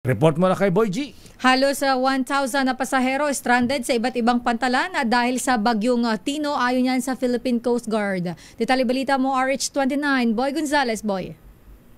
Report mo na kay Boy G. Halos 1,000 na pasahero stranded sa iba't ibang pantalan dahil sa bagyong Tino ayon yan sa Philippine Coast Guard. Detalye balita mo RH29, Boy Gonzales, Boy.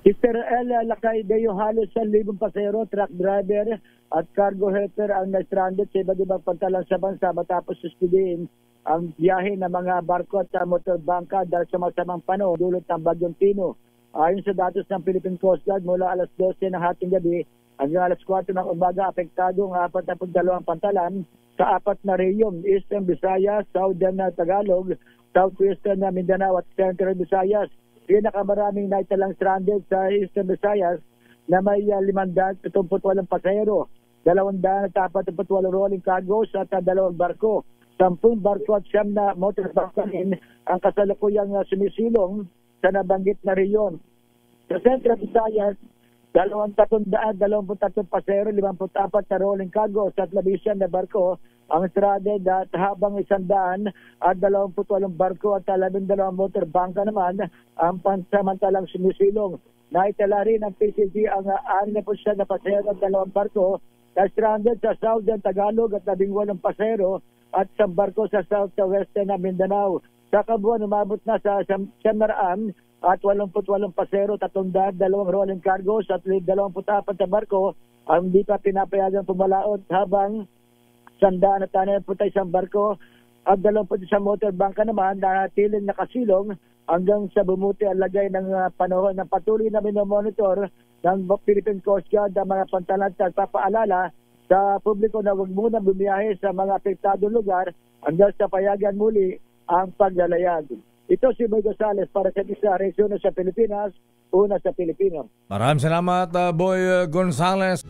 Mr. L. Lakay Deo, halos 1,000 pasahero, truck driver at cargo helper ang na-stranded sa iba't ibang pantalan sa bansa matapos suspendin ang biyahe ng mga barko at motor bangka dahil sa masamang panahon dulot ng bagyong Tino. Ayon sa datos ng Philippine Coast Guard, mula alas 12 ng hating gabi hanggang alas 4 ng umaga, apektado ang 42 pantalan sa 4 na rehiyon: Eastern Visayas, Southern Tagalog, Southwestern Mindanao at Central Visayas. Pinakamaraming naitalang stranded sa Eastern Visayas na may 578 pasahero, 248 rolling cargos at 2 barko. 10 barko at 9 na motor bangkain ang kasalukuyang sumisilong sa nabanggit na rehiyon. Sa Central Visayas, 223 pasahero, 54 na rolling cargo at 11 na barko ang stranded, at habang 128 barko at 12 motor bangka naman ang pansamantalang sumisilong. Naitala rin ng PCG ang 6% na pasahero at 2 barko na stranded sa Southern Tagalog at 18 pasahero at 1 barko sa Southwestern na Mindanao. Sa kabuuan, umabot na sa 700 at 88 pasahero, 302 rolling cargos at 24 na barko ang hindi pa pinapayagang pumalaot, habang 161 barko at 21 motor bangka naman na tiling nakasilong hanggang sa bumuti ang lagay ng panahon. Ng patuloy na minomonitor ng Philippine Coast Guard ang mga pantalan at papaalala sa publiko na huwag muna bumiyahe sa mga apektadong lugar hanggang sa payagan muli ang paglalayag. Ito si Boy Gonzales para sa isa Region sa Pilipinas, una sa Pilipino. Maraming salamat, Boy Gonzales.